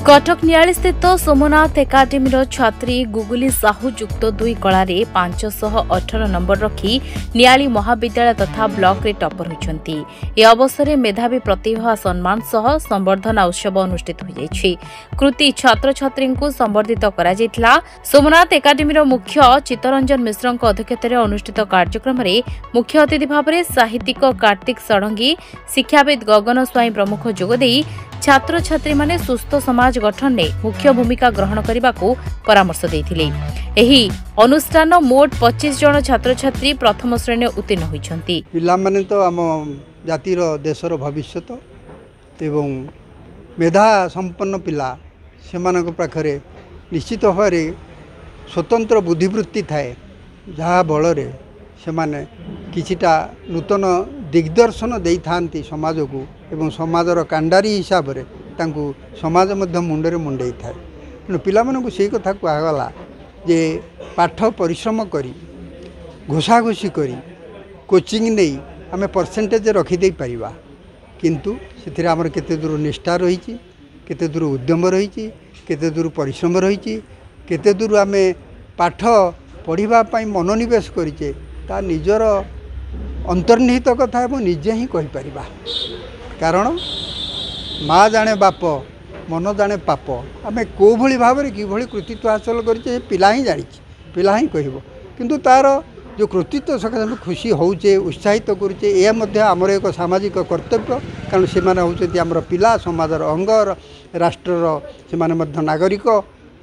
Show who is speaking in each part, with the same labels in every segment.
Speaker 1: कटक नियाली स्थित सोमनाथ एकाडेमी छात्री गुगुली साहू युक्त 2 कला 518 नंबर रखी नियाली महाविद्यालय तथा ब्लॉक रे टॉपर होइछंती। ए अवसर में मेधावी प्रतिभा सम्मान सह संवर्धना उत्सव अनुष्ठित हो जायछि। कृति छात्र छात्री को संवर्धित करा जायतिला। सोमनाथ एकाडेमी मुख्य चित्तरंजन मिश्र अध्यक्षतार अनुष्ठित कार्यक्रम में मुख्य अतिथि भाव में साहित्यिक कार्तिक षडंगी, शिक्षाविद गगन स्वाई प्रमुख जोगदे छात्र छात्री माने सुस्थ समाज गठन में मुख्य भूमिका ग्रहण करने को परामर्श देथिले। एही अनुष्ठान मोट 25 जन छात्र छात्री प्रथम श्रेणी उत्तीर्ण होइछंती।
Speaker 2: पिला माने तो आम जातिर देशर भविष्यत एवं मेधा संपन्न पिला सेमानक पाखरे निश्चित भाव स्वतंत्र बुद्धिवृत्ति थाए, जहा बल सेमाने किछिटा नूतन दिग्दर्शन दे थांती समाज को एवं समाजर कांडारी हिसाब से तांकु समाज मध्य मुंडे मुंडे थाए। तेणु पिला मानकु से कथा कहगला जे पाठ परिश्रम करी घोषाघोषी करी कोचिंग नहीं आम परसेंटेज रखीदे पारिबा, किंतु से आमर केते दूर निष्ठा रही, केते दूर उद्यम रही, केते दूर परिश्रम रही, केते दूर आम पाठ पढ़ाई मनोनिवेश करिचे ता निजर अंतर्निहित कथा एवं निजे ही कहीपर। कारण माँ जाने बाप मन जाने पाप, आम कौ भली भाव में कि कृतित्व हासिल करें पिला ही जानी, पिला ही कह, किंतु तार जो कृतित्व सकाशे खुशी होचे उत्साहित करुचे यह आमर एक सामाजिक कर्तव्य। कारण से होती आमर पिला समाजर अंग राष्ट्रर से नागरिक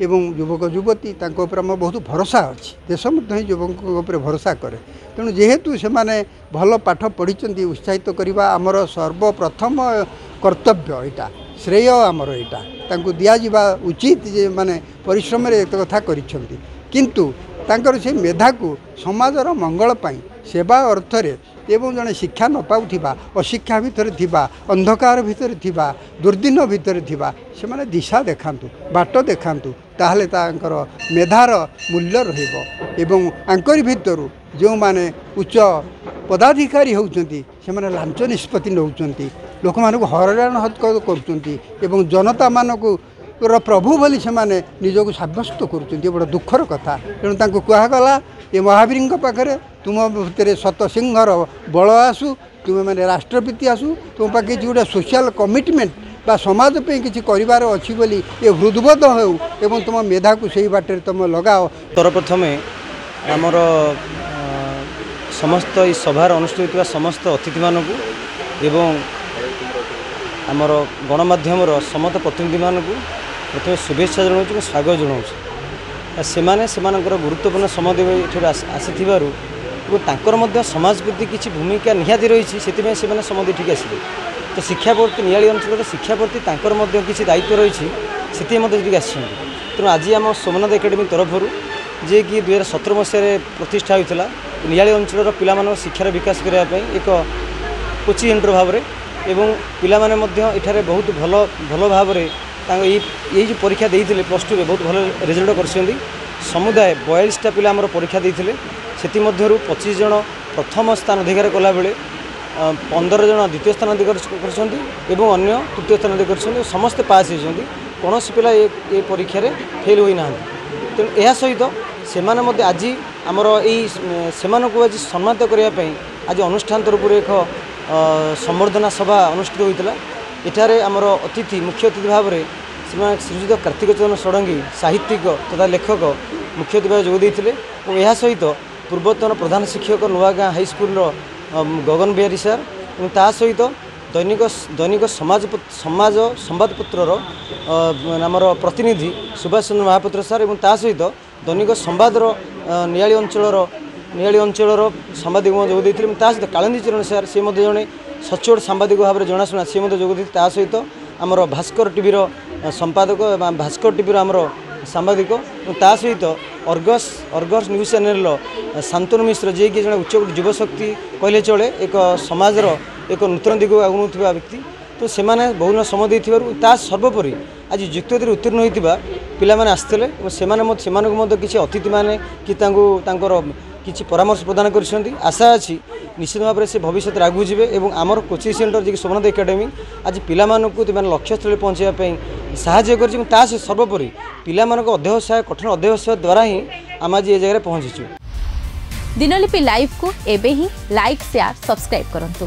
Speaker 2: एवं युवक युवती तांको आम बहुत भरोसा अच्छी, देश युवकों भरोसा करे। तेणु जेहेतु से भल पाठ पढ़ी उत्साहित करवा आमर सर्वप्रथम कर्तव्य, यहाँ श्रेय आमर यहाँ दिजा उचित जे माने परिश्रम एक कथा करिसेंती, किंतु तांकर से मेधा को समाजर मंगल पाई सेवा अर्थ एवं जड़े शिक्षा न पाउथिबा अशिक्षा भितर थिबा अंधकार भितर थिबा दुर्दिन भितर थिबा से माने दिशा देखांतु बाट देखांतु, ताहले तांकर मेधार मूल्य रहिबो। एवं आंकरी भितर जो माने उच्च पदाधिकारी होउचंती से माने लांच निष्पत्ति नौचंती, लोक मानक हराण हत्या करुचंती एवं जनता मानक प्रभु बोली से माने निजको सब्यस्त करुचंती, बड़ दुखर कथा। तेणु तांको कहगला ये महावीर पाखे तुम भितर सत सिंहर बल आसू, तुम मैंने राष्ट्रपति आसू, तुम पाखे गोटे सोशल कमिटमेंट बा समाज पे किसी करार अच्छी बोली ये हृदबोध हो एवं तुम मेधा को सही बाटे तुम लगाओ।
Speaker 3: सर्वप्रथम आमर समस्त इस सभार अनुष्ठित होता समस्त अतिथि मानक एवं आमर गणमाध्यम समस्त प्रतिनिधि मानक प्रथम शुभेच्छा जनाऊँ, स्वागत जनाऊँ। से गुरुत्वपूर्ण समय देवे आसी समाज प्रति किसी भूमिका निहाती रही से समय ठीक आसे। तो शिक्षा प्रति नियाली अंचल शिक्षा प्रति किसी दायित्व रही से तेणु आज आम सोमनाथ एकाडेमी तरफ जे कि 2017 मसीह प्रतिष्ठा होता नियाली अंचल पिला शिक्षार विकास करने एक कोचिंग सेंटर भाव एवं पिला माने बहुत भल भाव ये जो परीक्षा देते +2 में बहुत भल रिजल्ट कर समुदाय 42टा पिला परीक्षा देते से 25 जन प्रथम स्थान अधिकार कला बेले 15 जन द्वितीय स्थान अधिकार कर अन्य तृतीय स्थान अधिकार कर समस्ते पास होती कौन पिला ये परीक्षा फेल होना। तेणु यह सहित से आज आमर को आज सम्मानित करने आज अनुष्ठान तरफ एक संवर्धना सभा अनुष्ठित होता। एठारे आमर अतिथि मुख्य अतिथि भाव में श्रीजुत कार्तिक षडंगी साहित्यिक तथा लेखक मुख्य अतिथि भाव जोगदे और यह सहित पूर्वतन प्रधान शिक्षक नुआगाँ हाईस्कूल गगन बिहारी सार और ता सहित दैनिक समाज संवादपत्र आमर प्रतिनिधि सुभाष चंद्र महापात्र सार और ता सहित दैनिक संवादर नियाली अंचल सांबादिक जोगदे सहित कालिंदी चरण सार से जड़े सचोट सांबादिक भाव में जनाशुना सी जोगदे सहित आमर भास्कर टीवी संपादक भास्कर टीवी आमर सांबादिक ता सहित अर्गस न्यूज चैनल शांतनु मिश्र जे कि जड़े उच्च युवशक्ति कहले चले एक समाजर एक नूतन दिग आगुआ व्यक्ति। तो से बहुन समय देता सर्वोपरि आज युक्त उत्तीर्ण होता पिला माने आसते किसी अतिथि माने कि किसी परामर्श प्रदान कर आशा अच्छी निश्चित भाव में से भविष्य आगू जी और आमर कोचिंग सेंटर जी सोमनाथ एकाडेमी आज पिला लक्ष्यस्थल पहुँचापी ସାହାଯ୍ୟ କରିଛି ତା ସର୍ବୋପରି ପିଲାମାନଙ୍କ ଅଧ୍ୟବସାୟ କଠିନ ଅଧ୍ୟବସାୟ ଦ୍ୱାରା ହିଁ ଆମେ ଆଜି ଏ ଜାଗାରେ ପହଞ୍ଚିଛୁ।
Speaker 1: ଦିନଲିପି ଲାଇଭ୍ को एबे ही लाइक शेयर सब्सक्राइब करंतु।